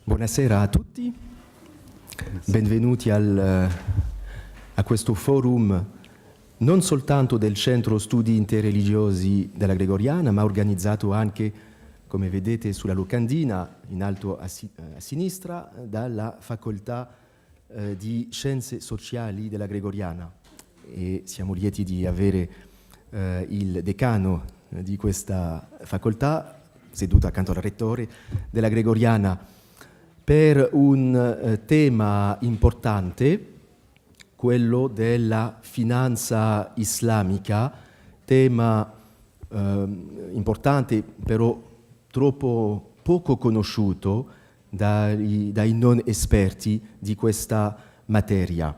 Buonasera a tutti, benvenuti a questo forum non soltanto del Centro Studi Interreligiosi della Gregoriana, ma organizzato anche, come vedete sulla locandina, in alto a sinistra, dalla Facoltà di Scienze Sociali della Gregoriana. E siamo lieti di avere il decano di questa facoltà, seduto accanto al rettore della Gregoriana, per un tema importante, quello della finanza islamica, tema importante però troppo poco conosciuto dai non esperti di questa materia.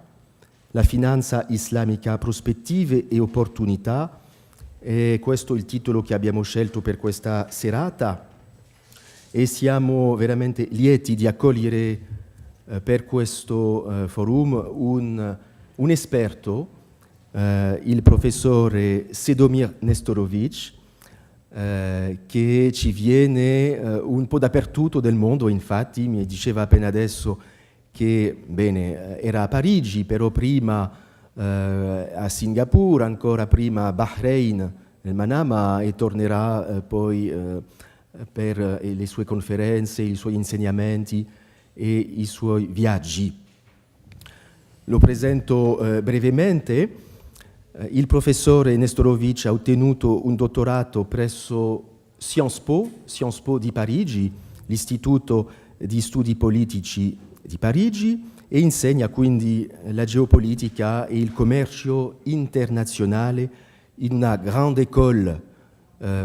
La finanza islamica, prospettive e opportunità, è questo il titolo che abbiamo scelto per questa serata e siamo veramente lieti di accogliere per questo forum un esperto, il professore Sedomir Nestorovic, che ci viene un po' dappertutto del mondo. Infatti mi diceva appena adesso che era a Parigi, però prima a Singapore, ancora prima a Bahrain, nel Manama, e tornerà poi per le sue conferenze, i suoi insegnamenti e i suoi viaggi. Lo presento brevemente. Il professore Nestorovic ha ottenuto un dottorato presso Sciences Po di Parigi, l'Istituto di Studi Politici di Parigi, e insegna quindi la geopolitica e il commercio internazionale in una grande école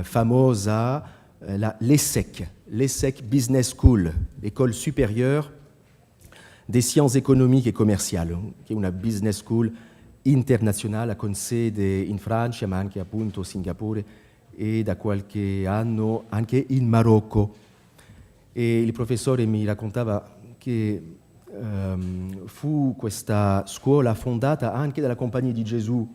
famosa, l'ESSEC Business School, l'école supérieure des sciences économiques et commerciali, che è una business school internazionale con sede in Francia, ma anche appunto a Singapore e da qualche anno anche in Marocco. E il professore mi raccontava che fu questa scuola fondata anche dalla Compagnia di Gesù,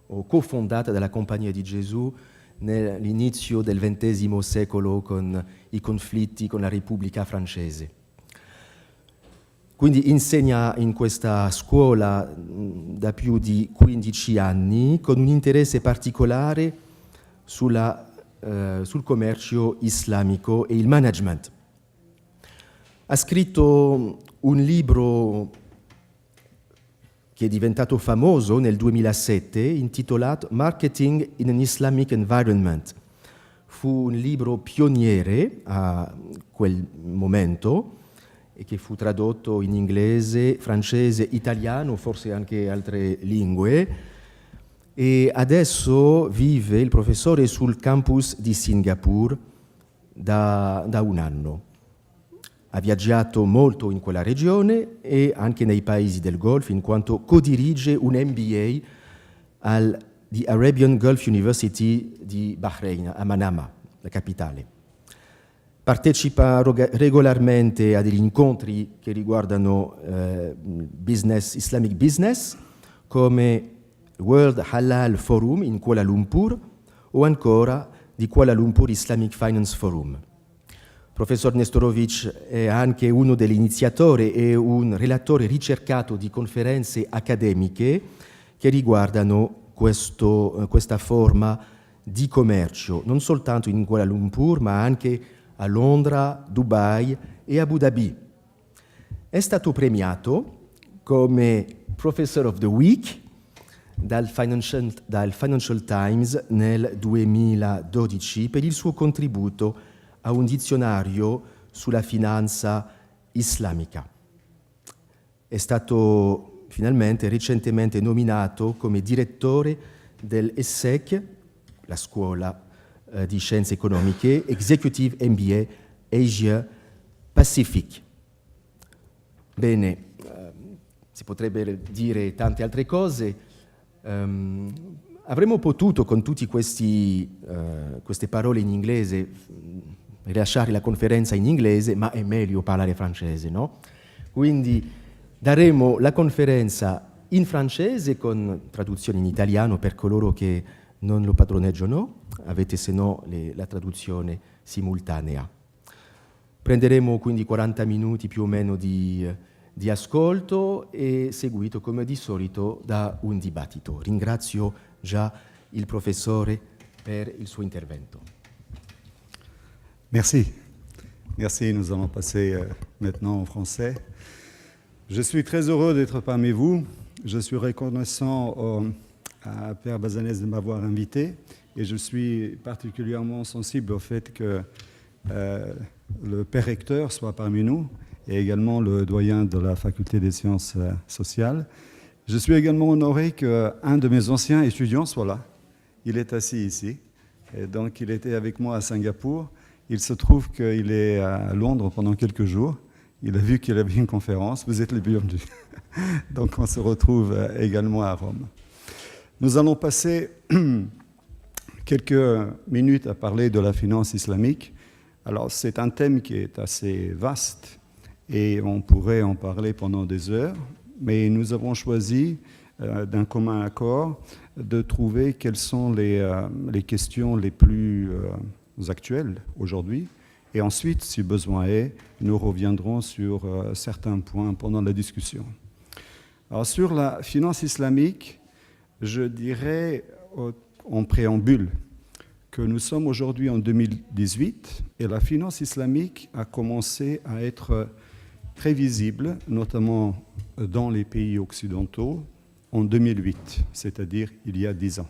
o cofondata dalla Compagnia di Gesù, nell'inizio del XX secolo con i conflitti con la Repubblica francese. Quindi insegna in questa scuola da più di 15 anni con un interesse particolare sul commercio islamico e il management. Ha scritto un libro che è diventato famoso nel 2007, intitolato Marketing in an Islamic Environment. Fu un libro pioniere a quel momento e che fu tradotto in inglese, francese, italiano, forse anche altre lingue. E adesso vive il professore sul campus di Singapore da un anno. Ha viaggiato molto in quella regione e anche nei paesi del Golfo, in quanto codirige un MBA di Arabian Gulf University di Bahrain, a Manama, la capitale. Partecipa regolarmente a degli incontri che riguardano Islamic business, come World Halal Forum in Kuala Lumpur o ancora di Kuala Lumpur Islamic Finance Forum. Professor Nestorovic è anche uno degli iniziatori e un relatore ricercato di conferenze accademiche che riguardano questa forma di commercio, non soltanto in Kuala Lumpur, ma anche a Londra, Dubai e Abu Dhabi. È stato premiato come Professor of the Week dal Financial Times nel 2012 per il suo contributo a un dizionario sulla finanza islamica. È stato finalmente recentemente nominato come direttore dell'ESSEC, la scuola di scienze economiche, Executive MBA Asia Pacific. Bene, si potrebbero dire tante altre cose. Avremmo potuto, con tutte queste parole in inglese, rilasciare la conferenza in inglese, ma è meglio parlare francese, no? Quindi daremo la conferenza in francese con traduzione in italiano per coloro che non lo padroneggiano, avete se no la traduzione simultanea. Prenderemo quindi 40 minuti più o meno di ascolto e seguito come di solito da un dibattito. Ringrazio già il professore per il suo intervento. Merci. Merci, nous allons passer maintenant en français. Je suis très heureux d'être parmi vous. Je suis reconnaissant à Père Bazanès de m'avoir invité et je suis particulièrement sensible au fait que le Père recteur soit parmi nous et également le doyen de la faculté des sciences sociales. Je suis également honoré qu'un de mes anciens étudiants soit là. Il est assis ici. Et donc, il était avec moi à Singapour. Il se trouve qu'il est à Londres pendant quelques jours. Il a vu qu'il y avait une conférence. Vous êtes les bienvenus. Donc, on se retrouve également à Rome. Nous allons passer quelques minutes à parler de la finance islamique. Alors, c'est un thème qui est assez vaste et on pourrait en parler pendant des heures, mais nous avons choisi d'un commun accord de trouver quelles sont les questions les plus actuelles aujourd'hui. Et ensuite, si besoin est, nous reviendrons sur certains points pendant la discussion. Alors, sur la finance islamique, je dirais en préambule que nous sommes aujourd'hui en 2018 et la finance islamique a commencé à être très visible, notamment dans les pays occidentaux, en 2008, c'est-à-dire il y a 10 ans.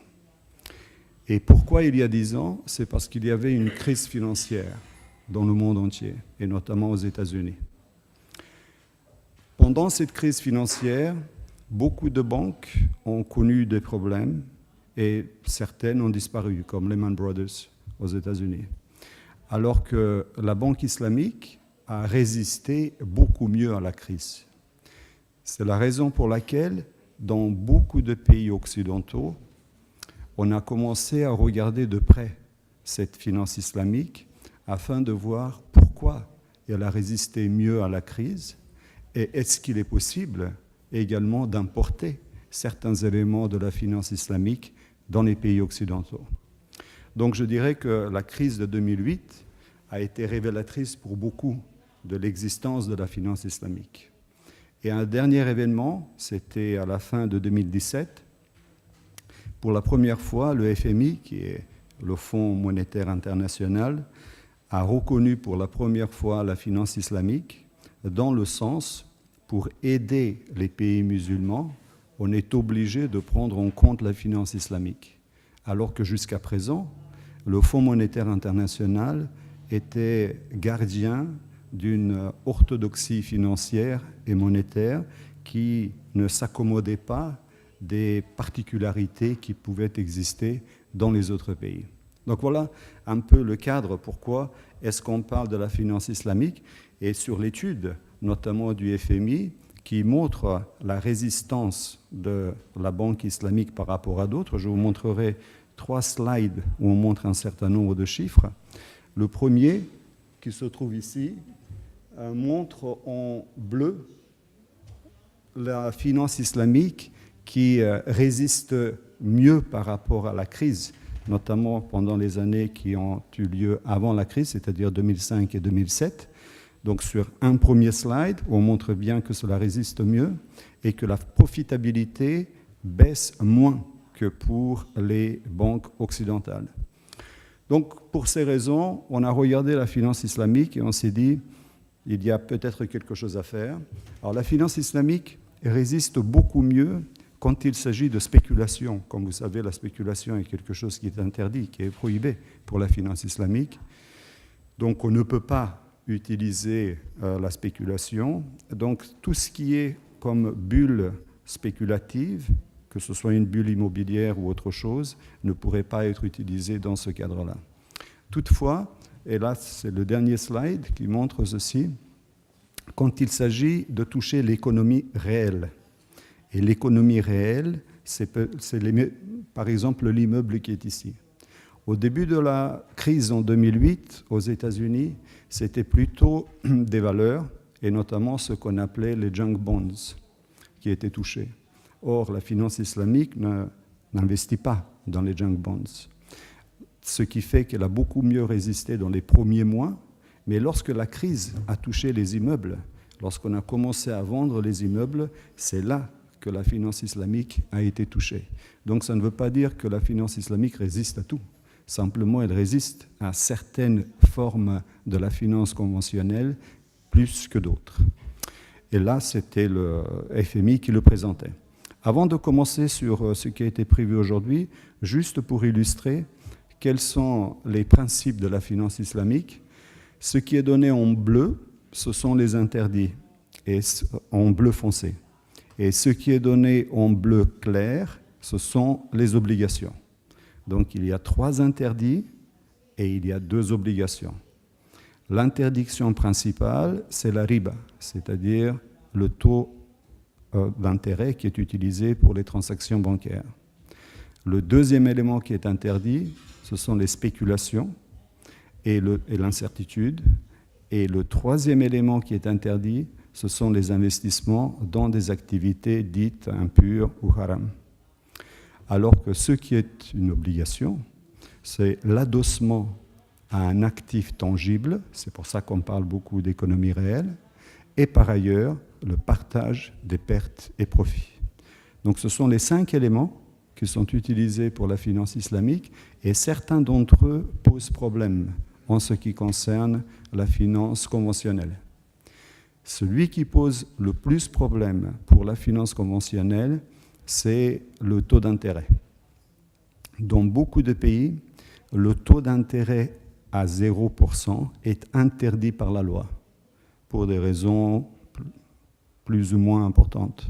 Et pourquoi il y a 10 ans? C'est parce qu'il y avait une crise financière dans le monde entier, et notamment aux États-Unis. Pendant cette crise financière, beaucoup de banques ont connu des problèmes et certaines ont disparu, comme Lehman Brothers aux États-Unis. Alors que la banque islamique a résisté beaucoup mieux à la crise. C'est la raison pour laquelle, dans beaucoup de pays occidentaux, on a commencé à regarder de près cette finance islamique afin de voir pourquoi elle a résisté mieux à la crise et est-ce qu'il est possible également d'importer certains éléments de la finance islamique dans les pays occidentaux. Donc je dirais que la crise de 2008 a été révélatrice pour beaucoup de l'existence de la finance islamique. Et un dernier événement, c'était à la fin de 2017. Pour la première fois, le FMI, qui est le Fonds monétaire international, a reconnu pour la première fois la finance islamique dans le sens, pour aider les pays musulmans, on est obligé de prendre en compte la finance islamique. Alors que jusqu'à présent, le Fonds monétaire international était gardien d'une orthodoxie financière et monétaire qui ne s'accommodait pas des particularités qui pouvaient exister dans les autres pays. Donc voilà un peu le cadre pourquoi est-ce qu'on parle de la finance islamique et sur l'étude notamment du FMI qui montre la résistance de la banque islamique par rapport à d'autres. Je vous montrerai 3 slides où on montre un certain nombre de chiffres. Le premier, qui se trouve ici, montre en bleu la finance islamique qui résiste mieux par rapport à la crise, notamment pendant les années qui ont eu lieu avant la crise, c'est-à-dire 2005 et 2007. Donc sur un premier slide, on montre bien que cela résiste mieux et que la profitabilité baisse moins que pour les banques occidentales. Donc pour ces raisons, on a regardé la finance islamique et on s'est dit, il y a peut-être quelque chose à faire. Alors la finance islamique résiste beaucoup mieux quand il s'agit de spéculation. Comme vous savez, la spéculation est quelque chose qui est interdit, qui est prohibé pour la finance islamique. Donc on ne peut pas utiliser la spéculation. Donc tout ce qui est comme bulle spéculative, que ce soit une bulle immobilière ou autre chose, ne pourrait pas être utilisé dans ce cadre-là. Toutefois, et là c'est le dernier slide qui montre ceci, quand il s'agit de toucher l'économie réelle, et l'économie réelle, c'est par exemple l'immeuble qui est ici. Au début de la crise en 2008, aux États-Unis, c'était plutôt des valeurs, et notamment ce qu'on appelait les junk bonds, qui étaient touchés. Or, la finance islamique n'investit pas dans les junk bonds, ce qui fait qu'elle a beaucoup mieux résisté dans les premiers mois, Mais lorsque la crise a touché les immeubles, lorsqu'on a commencé à vendre les immeubles, c'est là que la finance islamique a été touchée. Donc ça ne veut pas dire que la finance islamique résiste à tout. Simplement, elle résiste à certaines formes de la finance conventionnelle plus que d'autres. Et là, c'était le FMI qui le présentait. Avant de commencer sur ce qui a été prévu aujourd'hui, juste pour illustrer quels sont les principes de la finance islamique, ce qui est donné en bleu, ce sont les interdits, et en bleu foncé. Et ce qui est donné en bleu clair, ce sont les obligations. Donc il y a 3 interdits et il y a 2 obligations. L'interdiction principale, c'est la riba, c'est-à-dire le taux d'intérêt qui est utilisé pour les transactions bancaires. Le deuxième élément qui est interdit, ce sont les spéculations et l'incertitude. Et le troisième élément qui est interdit, ce sont les investissements dans des activités dites impures ou haram. Alors que ce qui est une obligation, c'est l'adossement à un actif tangible, c'est pour ça qu'on parle beaucoup d'économie réelle, et par ailleurs, le partage des pertes et profits. Donc ce sont les 5 éléments qui sont utilisés pour la finance islamique, et certains d'entre eux posent problème en ce qui concerne la finance conventionnelle. Celui qui pose le plus problème pour la finance conventionnelle, c'est le taux d'intérêt. Dans beaucoup de pays, le taux d'intérêt à 0% est interdit par la loi, pour des raisons plus ou moins importantes.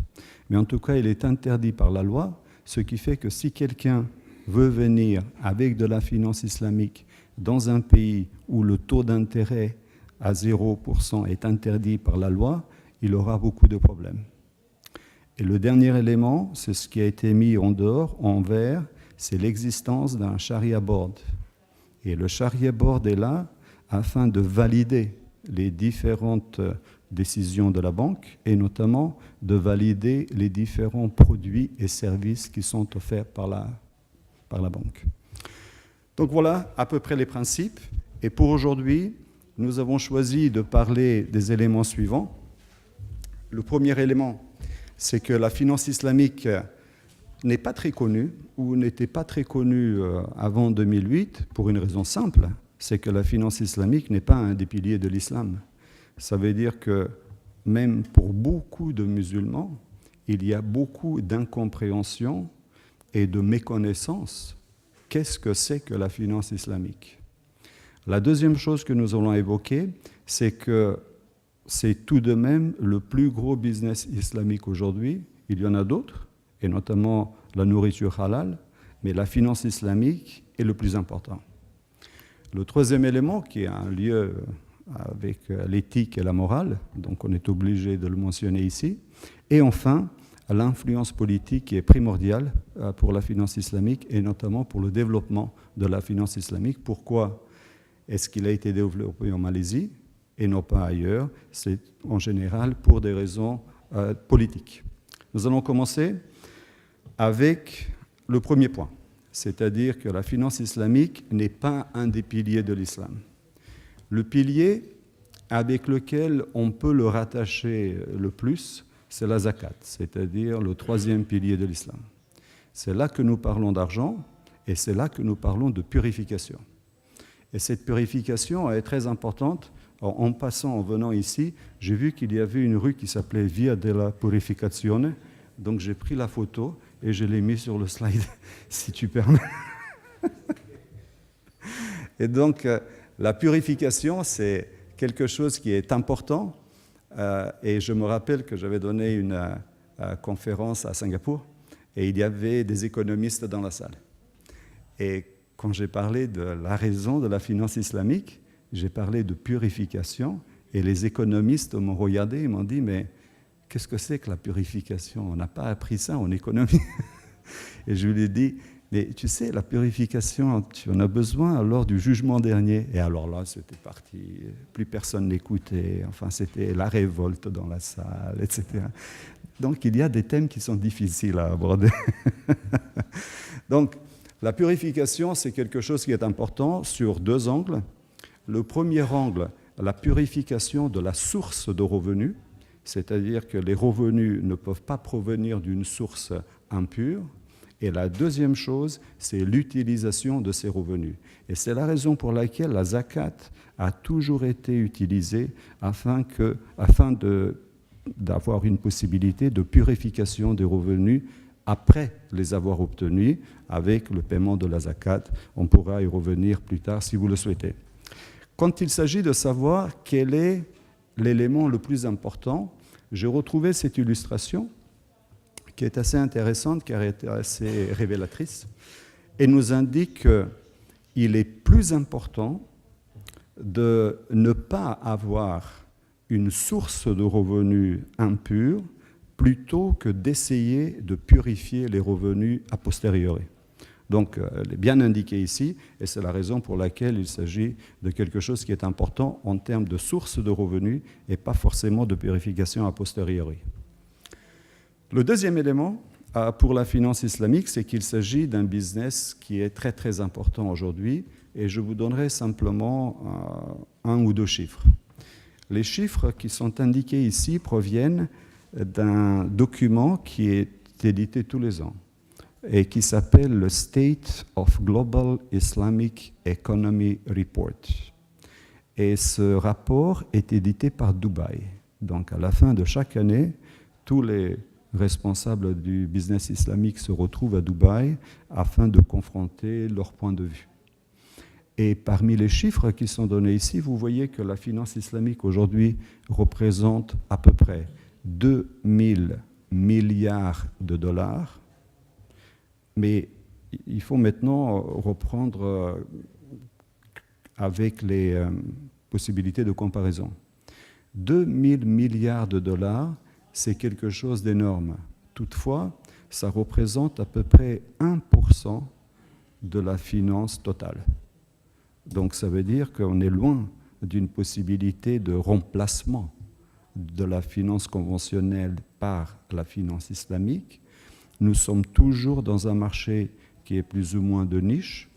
Mais en tout cas, il est interdit par la loi, ce qui fait que si quelqu'un veut venir avec de la finance islamique dans un pays où le taux d'intérêt à 0% est interdit par la loi, il aura beaucoup de problèmes. Et le dernier élément, c'est ce qui a été mis en dehors, en vert, c'est l'existence d'un Sharia Board. Et le Sharia Board est là afin de valider les différentes décisions de la banque et notamment de valider les différents produits et services qui sont offerts par la banque. Donc voilà à peu près les principes. Et pour aujourd'hui, nous avons choisi de parler des éléments suivants. Le premier élément, c'est que la finance islamique n'est pas très connue ou n'était pas très connue avant 2008 pour une raison simple, c'est que la finance islamique n'est pas un des piliers de l'islam. Ça veut dire que même pour beaucoup de musulmans, il y a beaucoup d'incompréhension et de méconnaissance. Qu'est-ce que c'est que la finance islamique ? La deuxième chose que nous allons évoquer, c'est que c'est tout de même le plus gros business islamique aujourd'hui. Il y en a d'autres, et notamment la nourriture halal, mais la finance islamique est le plus important. Le troisième élément, qui a un lien avec l'éthique et la morale, donc on est obligé de le mentionner ici, et enfin, l'influence politique qui est primordiale pour la finance islamique, et notamment pour le développement de la finance islamique. Pourquoi est-ce qu'il a été développé en Malaisie et non pas ailleurs? C'est en général pour des raisons politiques. Nous allons commencer avec le premier point, c'est-à-dire que la finance islamique n'est pas un des piliers de l'islam. Le pilier avec lequel on peut le rattacher le plus, c'est la zakat, c'est-à-dire le troisième pilier de l'islam. C'est là que nous parlons d'argent et c'est là que nous parlons de purification. Et cette purification est très importante. Alors, en passant, en venant ici, j'ai vu qu'il y avait une rue qui s'appelait Via della Purificazione. Donc j'ai pris la photo et je l'ai mis sur le slide, si tu permets. Et donc, la purification, c'est quelque chose qui est important. Et je me rappelle que j'avais donné une conférence à Singapour et il y avait des économistes dans la salle. Et quand j'ai parlé de la raison de la finance islamique, j'ai parlé de purification et les économistes m'ont regardé et m'ont dit « Mais qu'est-ce que c'est que la purification? On n'a pas appris ça en économie. » Et je lui ai dit « Mais tu sais, la purification, tu en as besoin lors du jugement dernier. » Et alors là, c'était parti. Plus personne n'écoutait. Enfin, c'était la révolte dans la salle, etc. Donc, il y a des thèmes qui sont difficiles à aborder. Donc, la purification, c'est quelque chose qui est important sur 2 angles. Le premier angle, la purification de la source de revenus, c'est-à-dire que les revenus ne peuvent pas provenir d'une source impure. Et la deuxième chose, c'est l'utilisation de ces revenus. Et c'est la raison pour laquelle la zakat a toujours été utilisée afin d'avoir une possibilité de purification des revenus après les avoir obtenus avec le paiement de la zakat. On pourra y revenir plus tard si vous le souhaitez. Quand il s'agit de savoir quel est l'élément le plus important, j'ai retrouvé cette illustration qui est assez intéressante car elle est assez révélatrice et nous indique qu'il est plus important de ne pas avoir une source de revenus impure plutôt que d'essayer de purifier les revenus a posteriori. Donc, elle est bien indiquée ici, et c'est la raison pour laquelle il s'agit de quelque chose qui est important en termes de source de revenus et pas forcément de purification a posteriori. Le deuxième élément pour la finance islamique, c'est qu'il s'agit d'un business qui est très très important aujourd'hui, et je vous donnerai simplement un ou deux chiffres. Les chiffres qui sont indiqués ici proviennent d'un document qui est édité tous les ans et qui s'appelle le State of Global Islamic Economy Report. Et ce rapport est édité par Dubaï. Donc à la fin de chaque année, tous les responsables du business islamique se retrouvent à Dubaï afin de confronter leur point de vue. Et parmi les chiffres qui sont donnés ici, vous voyez que la finance islamique aujourd'hui représente à peu près 2 000 milliards de dollars. Mais il faut maintenant reprendre avec les possibilités de comparaison. 2 000 milliards de dollars, c'est quelque chose d'énorme. Toutefois, ça représente à peu près 1% de la finance totale. Donc ça veut dire qu'on est loin d'une possibilité de remplacement de la finance conventionnelle par la finance islamique. Nous sommes toujours dans un marché qui est plus ou moins de niche.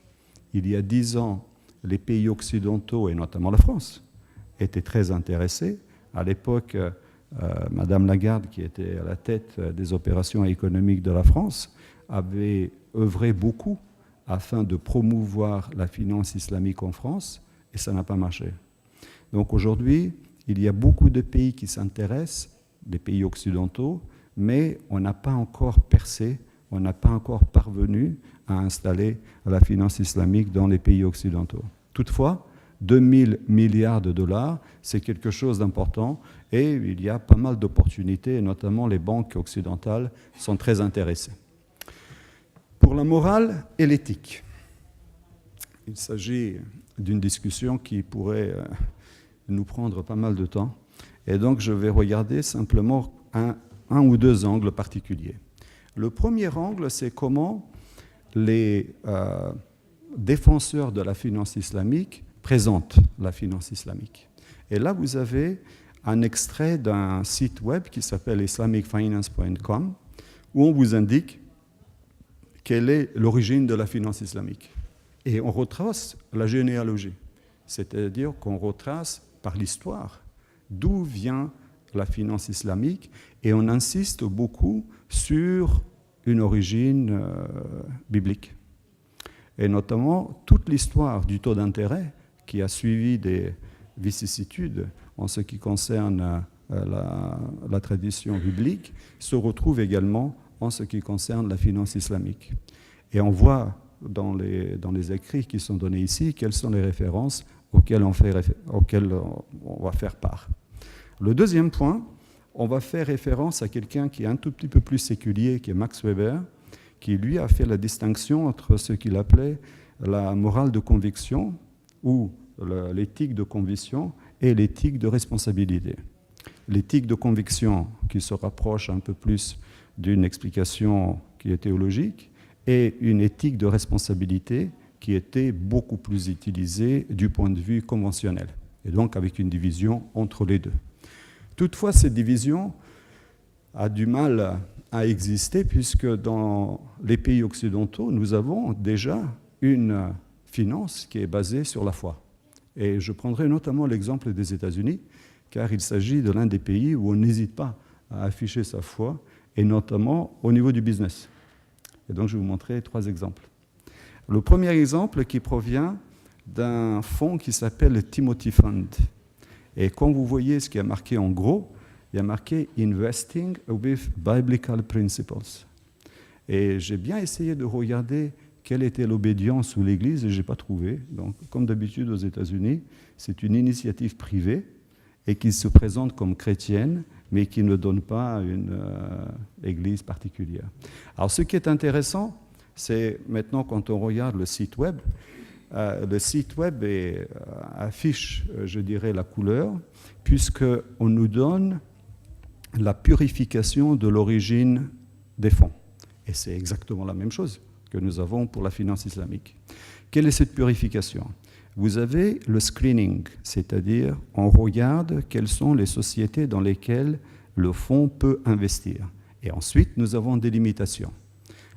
Il y a 10 ans, les pays occidentaux, et notamment la France, étaient très intéressés. À l'époque, Madame Lagarde, qui était à la tête des opérations économiques de la France, avait œuvré beaucoup afin de promouvoir la finance islamique en France, et ça n'a pas marché. Donc aujourd'hui, il y a beaucoup de pays qui s'intéressent, des pays occidentaux, mais on n'a pas encore percé, on n'a pas encore parvenu à installer la finance islamique dans les pays occidentaux. Toutefois, 2 000 milliards de dollars, c'est quelque chose d'important et il y a pas mal d'opportunités, et notamment les banques occidentales sont très intéressées. Pour la morale et l'éthique, il s'agit d'une discussion qui pourrait nous prendre pas mal de temps, et donc je vais regarder simplement un ou deux angles particuliers. Le premier angle, c'est comment les défenseurs de la finance islamique présentent la finance islamique. Et là, vous avez un extrait d'un site web qui s'appelle islamicfinance.com, où on vous indique quelle est l'origine de la finance islamique. Et on retrace la généalogie, c'est-à-dire qu'on retrace par l'histoire d'où vient la finance islamique, et on insiste beaucoup sur une origine biblique. Et notamment, toute l'histoire du taux d'intérêt qui a suivi des vicissitudes en ce qui concerne la tradition biblique se retrouve également en ce qui concerne la finance islamique. Et on voit dans les écrits qui sont donnés ici quelles sont les références auxquelles on va faire part. Le deuxième point, on va faire référence à quelqu'un qui est un tout petit peu plus séculier, qui est Max Weber, qui lui a fait la distinction entre ce qu'il appelait la morale de conviction ou l'éthique de conviction et l'éthique de responsabilité. L'éthique de conviction qui se rapproche un peu plus d'une explication qui est théologique et une éthique de responsabilité qui était beaucoup plus utilisée du point de vue conventionnel, et donc avec une division entre les deux. Toutefois, cette division a du mal à exister puisque dans les pays occidentaux, nous avons déjà une finance qui est basée sur la foi. Et je prendrai notamment l'exemple des États-Unis, car il s'agit de l'un des pays où on n'hésite pas à afficher sa foi, et notamment au niveau du business. Et donc, je vais vous montrer 3 exemples. Le premier exemple qui provient d'un fonds qui s'appelle le Timothy Fund. Et quand vous voyez ce qui est marqué en gros, il y a marqué « Investing with Biblical Principles ». Et j'ai bien essayé de regarder quelle était l'obédience sous l'Église et je n'ai pas trouvé. Donc, comme d'habitude aux États-Unis, c'est une initiative privée et qui se présente comme chrétienne, mais qui ne donne pas une église particulière. Alors, ce qui est intéressant, c'est maintenant quand on regarde le site web affiche, je dirais, la couleur, puisqu'on nous donne la purification de l'origine des fonds. Et c'est exactement la même chose que nous avons pour la finance islamique. Quelle est cette purification ? Vous avez le screening, c'est-à-dire on regarde quelles sont les sociétés dans lesquelles le fonds peut investir. Et ensuite, nous avons des limitations.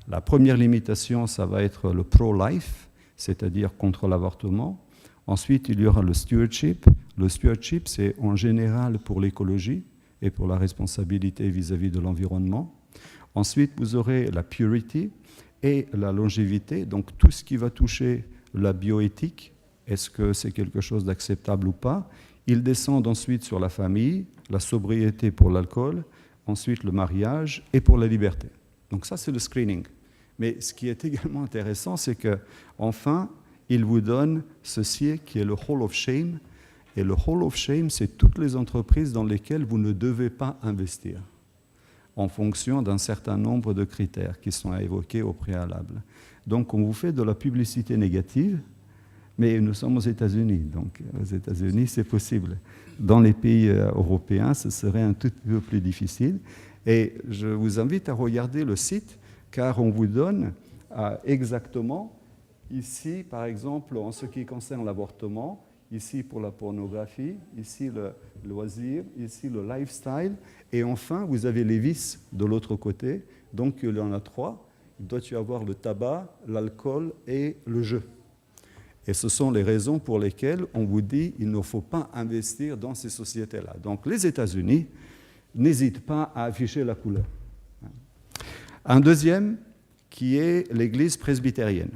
La première limitation, ça va être le pro-life, c'est-à-dire contre l'avortement. Ensuite, il y aura le stewardship. Le stewardship, c'est en général pour l'écologie et pour la responsabilité vis-à-vis de l'environnement. Ensuite, vous aurez la purity et la longévité, donc tout ce qui va toucher la bioéthique. Est-ce que c'est quelque chose d'acceptable ou pas ? Ils descendent ensuite sur la famille, la sobriété pour l'alcool, ensuite le mariage et pour la liberté. Donc ça, c'est le screening. Mais ce qui est également intéressant, c'est qu'enfin, ils vous donnent ceci qui est le Hall of Shame. Et le Hall of Shame, c'est toutes les entreprises dans lesquelles vous ne devez pas investir, en fonction d'un certain nombre de critères qui sont évoqués au préalable. Donc, on vous fait de la publicité négative, mais nous sommes aux États-Unis, donc aux États-Unis, c'est possible. Dans les pays européens, ce serait un tout peu plus difficile. Et je vous invite à regarder le site, car on vous donne exactement, ici, par exemple, en ce qui concerne l'avortement, ici pour la pornographie, ici le loisir, ici le lifestyle, et enfin, vous avez les vices de l'autre côté. Donc, il y en a 3. Il doit y avoir le tabac, l'alcool et le jeu. Et ce sont les raisons pour lesquelles on vous dit qu'il ne faut pas investir dans ces sociétés-là. Donc les États-Unis n'hésitent pas à afficher la couleur. Un deuxième qui est l'Église presbytérienne.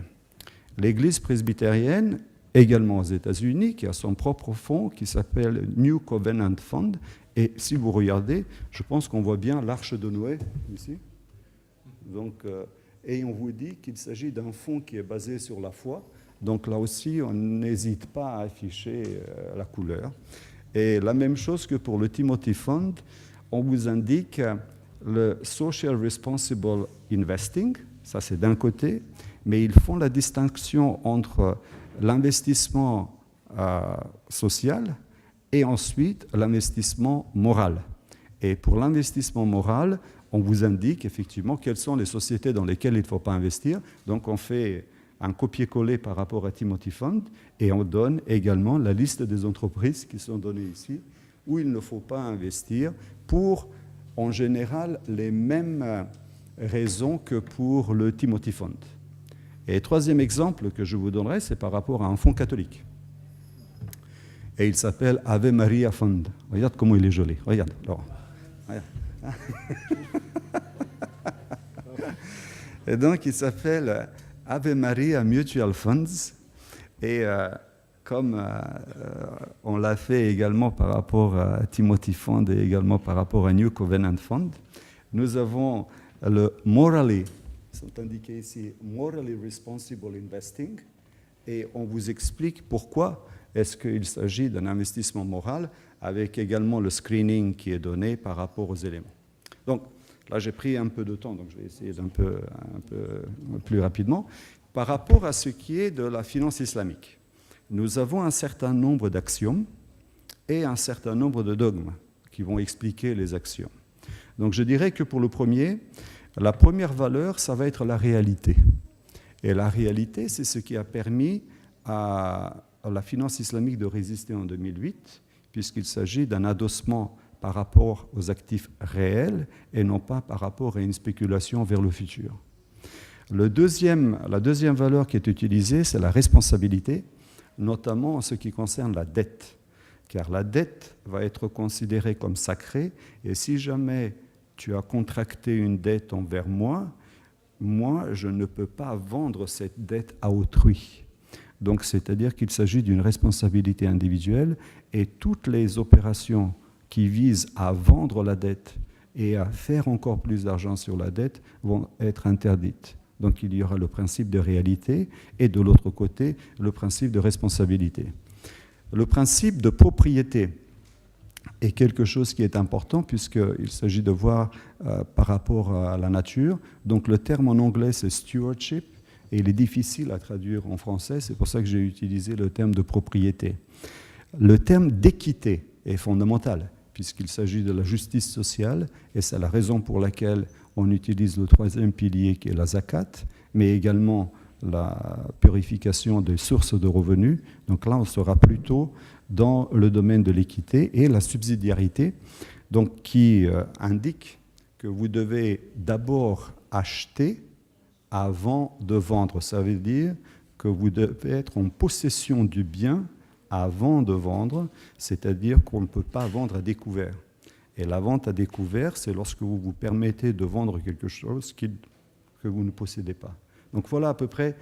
L'Église presbytérienne, également aux États-Unis, qui a son propre fonds qui s'appelle New Covenant Fund. Et si vous regardez, je pense qu'on voit bien l'arche de Noé ici. Donc, et on vous dit qu'il s'agit d'un fonds qui est basé sur la foi. Donc là aussi, on n'hésite pas à afficher la couleur. Et la même chose que pour le Timothy Fund, on vous indique le Social Responsible Investing, ça c'est d'un côté, mais ils font la distinction entre l'investissement social et ensuite l'investissement moral. Et pour l'investissement moral, on vous indique effectivement quelles sont les sociétés dans lesquelles il ne faut pas investir. Donc on fait un copier-coller par rapport à Timothy Fund, et on donne également la liste des entreprises qui sont données ici, où il ne faut pas investir pour, en général, les mêmes raisons que pour le Timothy Fund. Et troisième exemple que je vous donnerai, c'est par rapport à un fonds catholique. Et il s'appelle Ave Maria Fund. Regarde comment il est joli. Regarde, Laurent. Regarde. Et donc, il s'appelle Ave Maria Mutual Funds, et comme on l'a fait également par rapport à Timothy Fund et également par rapport à New Covenant Fund, nous avons le Morally, ils sont indiqués ici, Morally Responsible Investing, et on vous explique pourquoi est-ce qu'il s'agit d'un investissement moral, avec également le screening qui est donné par rapport aux éléments. Donc, là, j'ai pris un peu de temps, donc je vais essayer un peu plus rapidement. Par rapport à ce qui est de la finance islamique, nous avons un certain nombre d'axiomes et un certain nombre de dogmes qui vont expliquer les axiomes. Donc je dirais que pour le premier, la première valeur, ça va être la réalité. Et la réalité, c'est ce qui a permis à la finance islamique de résister en 2008, puisqu'il s'agit d'un adossement par rapport aux actifs réels et non pas par rapport à une spéculation vers le futur. La deuxième valeur qui est utilisée, c'est la responsabilité. notamment en ce qui concerne la dette. Car la dette va être considérée comme sacrée, et si jamais tu as contracté une dette envers moi, je ne peux pas vendre cette dette à autrui. Donc, c'est-à-dire qu'il s'agit d'une responsabilité individuelle, et toutes les opérations qui visent à vendre la dette et à faire encore plus d'argent sur la dette vont être interdites. Donc, il y aura le principe de réalité et de l'autre côté, le principe de responsabilité. Le principe de propriété est quelque chose qui est important puisqu'il s'agit de voir par rapport à la nature. Donc, le terme en anglais, c'est stewardship, et il est difficile à traduire en français. C'est pour ça que j'ai utilisé le terme de propriété. Le terme d'équité est fondamental puisqu'il s'agit de la justice sociale, et c'est la raison pour laquelle on utilise le troisième pilier qui est la zakat, mais également la purification des sources de revenus. Donc là, on sera plutôt dans le domaine de l'équité et la subsidiarité, donc qui indique que vous devez d'abord acheter avant de vendre. Ça veut dire que vous devez être en possession du bien avant de vendre, c'est-à-dire qu'on ne peut pas vendre à découvert. Et la vente à découvert, c'est lorsque vous vous permettez de vendre quelque chose que vous ne possédez pas. Donc voilà à peu près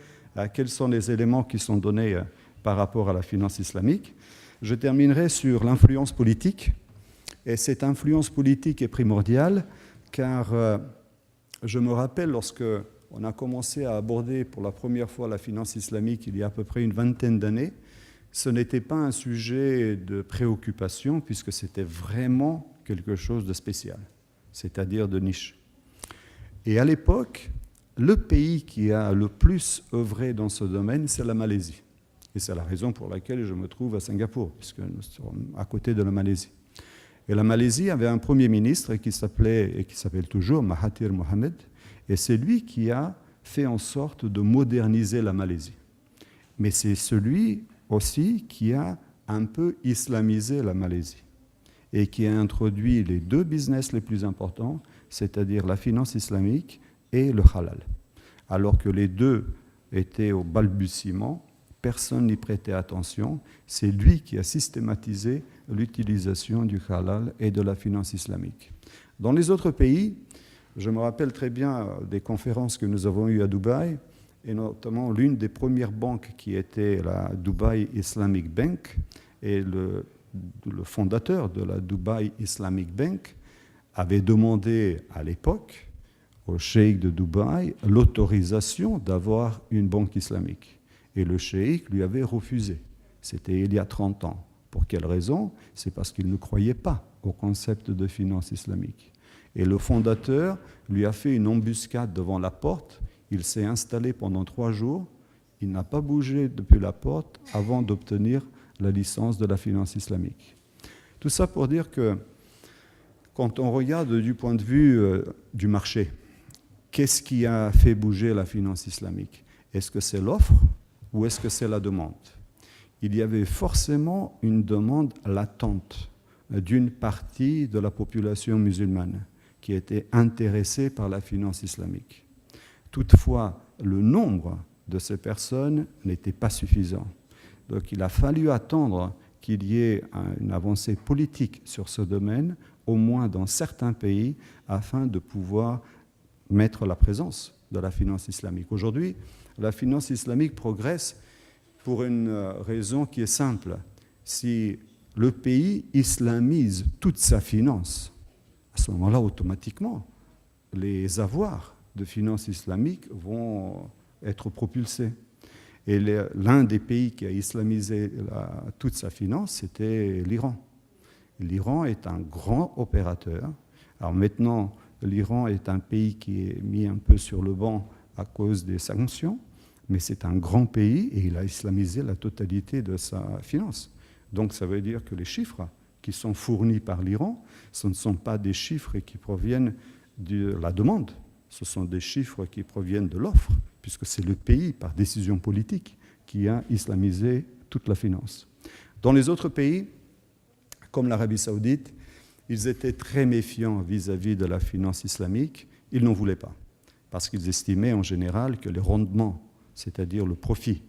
quels sont les éléments qui sont donnés par rapport à la finance islamique. Je terminerai sur l'influence politique. Et cette influence politique est primordiale car je me rappelle lorsque on a commencé à aborder pour la première fois la finance islamique il y a à peu près une vingtaine d'années, ce n'était pas un sujet de préoccupation puisque c'était vraiment quelque chose de spécial, c'est-à-dire de niche. Et à l'époque, le pays qui a le plus œuvré dans ce domaine, c'est la Malaisie. Et c'est la raison pour laquelle je me trouve à Singapour, puisque nous sommes à côté de la Malaisie. Et la Malaisie avait un premier ministre qui s'appelait, et qui s'appelle toujours, Mahathir Mohamad, et c'est lui qui a fait en sorte de moderniser la Malaisie. Mais c'est celui aussi qui a un peu islamisé la Malaisie et qui a introduit les deux business les plus importants, c'est-à-dire la finance islamique et le halal. Alors que les deux étaient au balbutiement, personne n'y prêtait attention, c'est lui qui a systématisé l'utilisation du halal et de la finance islamique. Dans les autres pays, je me rappelle très bien des conférences que nous avons eues à Dubaï, et notamment l'une des premières banques qui était la Dubai Islamic Bank, et le fondateur de la Dubai Islamic Bank avait demandé à l'époque au cheikh de Dubaï l'autorisation d'avoir une banque islamique. Et le cheikh lui avait refusé. C'était il y a 30 ans. Pour quelle raison? C'est parce qu'il ne croyait pas au concept de finance islamique. Et le fondateur lui a fait une embuscade devant la porte. Il s'est installé pendant 3 jours. Il n'a pas bougé depuis la porte avant d'obtenir la licence de la finance islamique. Tout ça pour dire que quand on regarde du point de vue du marché, qu'est-ce qui a fait bouger la finance islamique? Est-ce que c'est l'offre ou est-ce que c'est la demande? Il y avait forcément une demande latente d'une partie de la population musulmane qui était intéressée par la finance islamique. Toutefois, le nombre de ces personnes n'était pas suffisant. Donc il a fallu attendre qu'il y ait une avancée politique sur ce domaine, au moins dans certains pays, afin de pouvoir mettre la présence de la finance islamique. Aujourd'hui, la finance islamique progresse pour une raison qui est simple. Si le pays islamise toute sa finance, à ce moment-là, automatiquement, les avoirs de finance islamique vont être propulsés. Et l'un des pays qui a islamisé toute sa finance, c'était l'Iran. L'Iran est un grand opérateur. Alors maintenant, l'Iran est un pays qui est mis un peu sur le banc à cause des sanctions, mais c'est un grand pays et il a islamisé la totalité de sa finance. Donc ça veut dire que les chiffres qui sont fournis par l'Iran, ce ne sont pas des chiffres qui proviennent de la demande, ce sont des chiffres qui proviennent de l'offre, puisque c'est le pays, par décision politique, qui a islamisé toute la finance. Dans les autres pays, comme l'Arabie saoudite, ils étaient très méfiants vis-à-vis de la finance islamique. Ils n'en voulaient pas, parce qu'ils estimaient en général que les rendements, c'est-à-dire le profit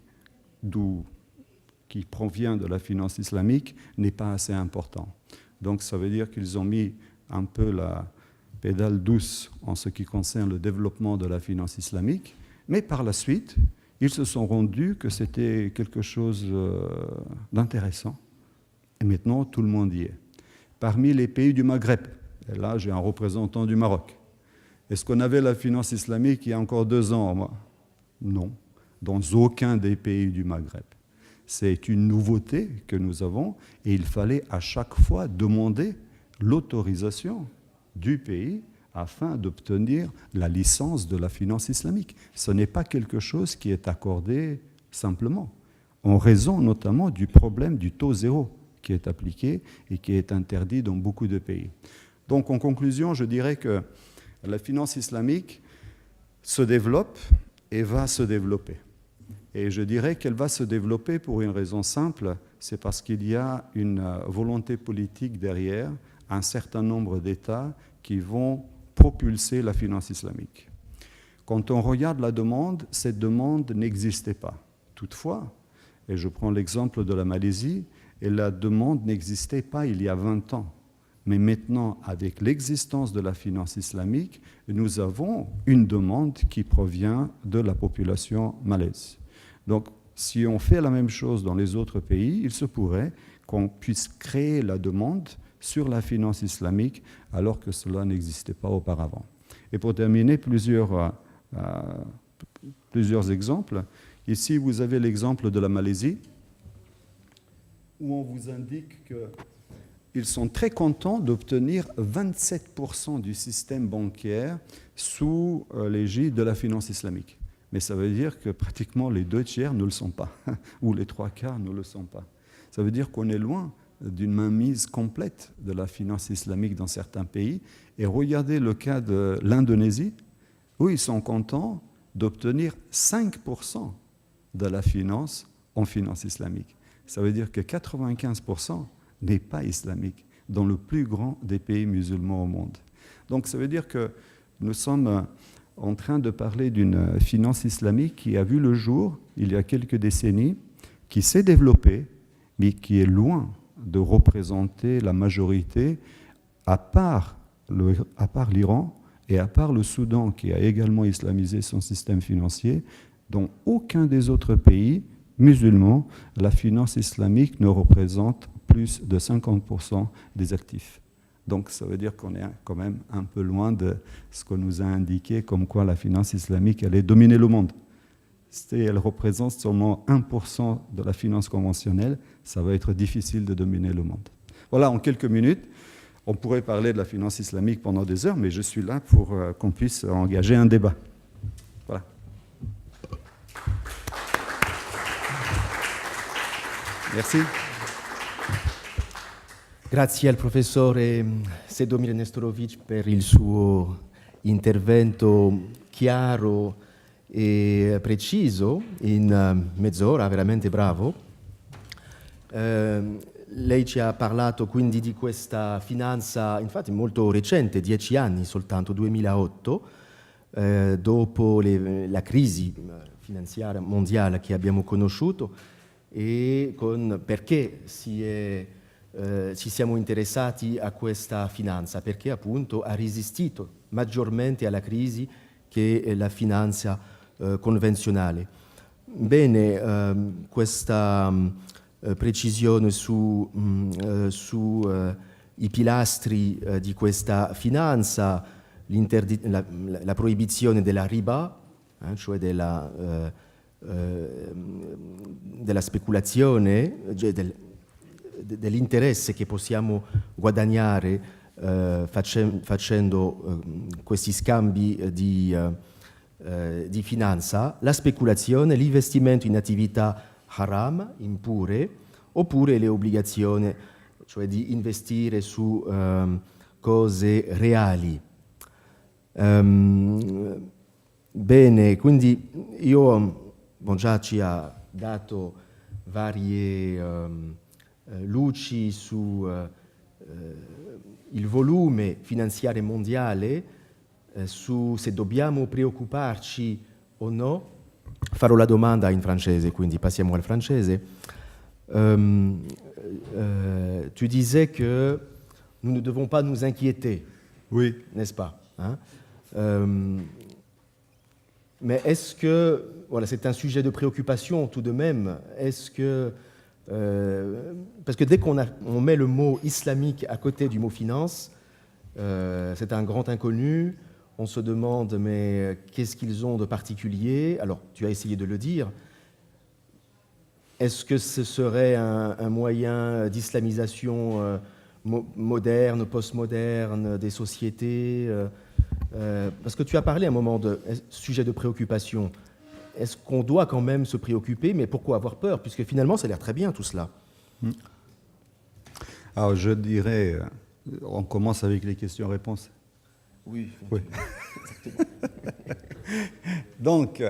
qui provient de la finance islamique n'est pas assez important. Donc ça veut dire qu'ils ont mis un peu la pédale douce en ce qui concerne le développement de la finance islamique, mais par la suite, ils se sont rendus que c'était quelque chose d'intéressant. Et maintenant, tout le monde y est. Parmi les pays du Maghreb, et là j'ai un représentant du Maroc, est-ce qu'on avait la finance islamique il y a encore 2 ans? Non, dans aucun des pays du Maghreb. C'est une nouveauté que nous avons et il fallait à chaque fois demander l'autorisation du pays afin d'obtenir la licence de la finance islamique. Ce n'est pas quelque chose qui est accordé simplement, en raison notamment du problème du taux zéro qui est appliqué et qui est interdit dans beaucoup de pays. Donc en conclusion, je dirais que la finance islamique se développe et va se développer. Et je dirais qu'elle va se développer pour une raison simple, c'est parce qu'il y a une volonté politique derrière, un certain nombre d'États qui vont propulser la finance islamique. Quand on regarde la demande, cette demande n'existait pas. Toutefois, et je prends l'exemple de la Malaisie, et la demande n'existait pas il y a 20 ans. Mais maintenant, avec l'existence de la finance islamique, nous avons une demande qui provient de la population malaise. Donc, si on fait la même chose dans les autres pays, il se pourrait qu'on puisse créer la demande sur la finance islamique alors que cela n'existait pas auparavant. Et pour terminer, plusieurs exemples. Ici, vous avez l'exemple de la Malaisie, où on vous indique qu'ils sont très contents d'obtenir 27% du système bancaire sous l'égide de la finance islamique. Mais ça veut dire que pratiquement les 2/3 ne le sont pas, ou les 3/4 ne le sont pas. Ça veut dire qu'on est loin d'une mainmise complète de la finance islamique dans certains pays. Et regardez le cas de l'Indonésie, où ils sont contents d'obtenir 5% de la finance en finance islamique. Ça veut dire que 95% n'est pas islamique dans le plus grand des pays musulmans au monde. Donc ça veut dire que nous sommes en train de parler d'une finance islamique qui a vu le jour il y a quelques décennies, qui s'est développée, mais qui est loin de représenter la majorité, à part l'Iran et à part le Soudan, qui a également islamisé son système financier. Dans aucun des autres pays musulmans, la finance islamique ne représente plus de 50% des actifs. Donc ça veut dire qu'on est quand même un peu loin de ce qu'on nous a indiqué, comme quoi la finance islamique allait dominer le monde. Elle représente seulement 1% de la finance conventionnelle, ça va être difficile de dominer le monde. Voilà, en quelques minutes, on pourrait parler de la finance islamique pendant des heures, mais je suis là pour qu'on puisse engager un débat. Voilà. Merci. Grazie al professore Sedomir Nestorovic per il suo intervento chiaro e preciso, in mezz'ora, veramente bravo. Lei ci ha parlato quindi di questa finanza, infatti molto recente, 10 anni soltanto, 2008, dopo la crisi finanziaria mondiale che abbiamo conosciuto, e perché ci siamo interessati a questa finanza, perché appunto ha resistito maggiormente alla crisi che la finanza convenzionale. Bene, questa precisione su i pilastri di questa finanza, la proibizione della riba, cioè della speculazione, dell'interesse che possiamo guadagnare facendo questi scambi di finanza, la speculazione, l'investimento in attività haram, impure, oppure le obbligazioni, cioè di investire su cose reali. Bene, quindi già ci ha dato varie luci su il volume finanziario mondiale, su se dobbiamo preoccuparci o no. Farò la domanda in francese, quindi passiamo al francese. Tu disais que nous ne devons pas nous inquiéter, Oui. n'est-ce pas, hein? Mais est-ce que, voilà, c'est un sujet de préoccupation tout de même, est-ce que, parce que dès on met le mot islamique à côté du mot finance, c'est un grand inconnu, on se demande mais qu'est-ce qu'ils ont de particulier? Alors tu as essayé de le dire, est-ce que ce serait un moyen d'islamisation moderne, postmoderne des sociétés? Parce que tu as parlé à un moment de sujet de préoccupation. Est-ce qu'on doit quand même se préoccuper? Mais pourquoi avoir peur? Puisque finalement, ça a l'air très bien tout cela. Alors je dirais, on commence avec les questions-réponses. Oui. Oui. Donc,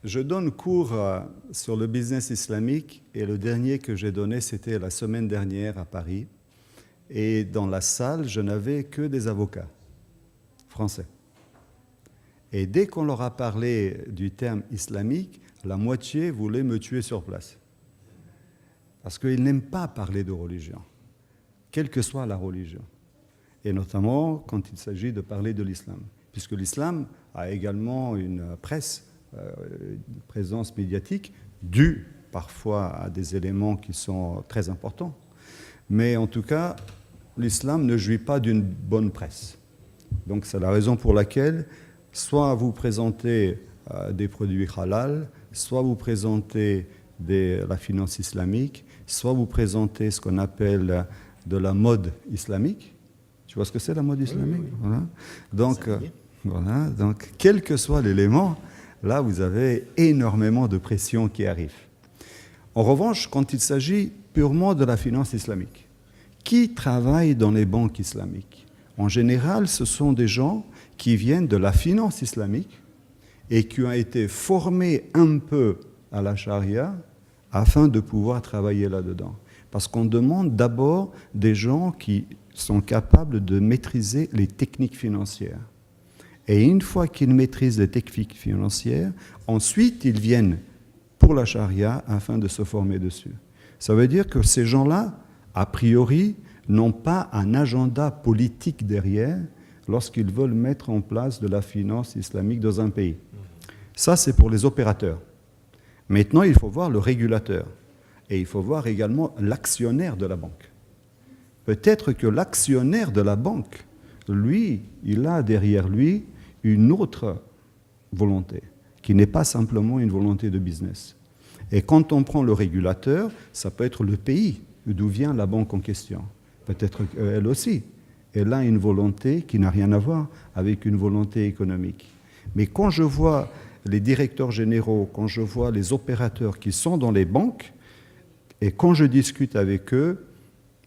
je donne cours sur le business islamique et le dernier que j'ai donné, c'était la semaine dernière à Paris. Et dans la salle, je n'avais que des avocats français. Et dès qu'on leur a parlé du terme islamique, la moitié voulait me tuer sur place. Parce qu'ils n'aiment pas parler de religion, quelle que soit la religion. Et notamment quand il s'agit de parler de l'islam. Puisque l'islam a également une presse, une présence médiatique, due parfois à des éléments qui sont très importants. Mais en tout cas, l'islam ne jouit pas d'une bonne presse. Donc c'est la raison pour laquelle soit vous présentez des produits halal, soit vous présentez la finance islamique, soit vous présentez ce qu'on appelle de la mode islamique. Tu vois ce que c'est la mode islamique? Oui. Voilà. Donc, quel que soit l'élément, là vous avez énormément de pression qui arrive. En revanche, quand il s'agit purement de la finance islamique, qui travaille dans les banques islamiques? En général, ce sont des gens qui viennent de la finance islamique et qui ont été formés un peu à la charia afin de pouvoir travailler là-dedans. Parce qu'on demande d'abord des gens qui sont capables de maîtriser les techniques financières. Et une fois qu'ils maîtrisent les techniques financières, ensuite ils viennent pour la charia afin de se former dessus. Ça veut dire que ces gens-là, a priori, n'ont pas un agenda politique derrière lorsqu'ils veulent mettre en place de la finance islamique dans un pays. Ça, c'est pour les opérateurs. Maintenant, il faut voir le régulateur et il faut voir également l'actionnaire de la banque. Peut-être que l'actionnaire de la banque, lui, il a derrière lui une autre volonté, qui n'est pas simplement une volonté de business. Et quand on prend le régulateur, ça peut être le pays d'où vient la banque en question. Peut-être qu'elle aussi, elle a une volonté qui n'a rien à voir avec une volonté économique. Mais quand je vois les directeurs généraux, quand je vois les opérateurs qui sont dans les banques, et quand je discute avec eux,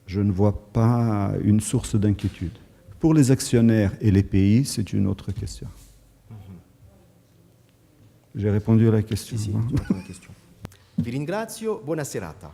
je ne vois pas une source d'inquiétude. Pour les actionnaires et les pays, c'est une autre question. J'ai répondu à la question. Sì, sì, la question. Vi ringrazio, buona serata.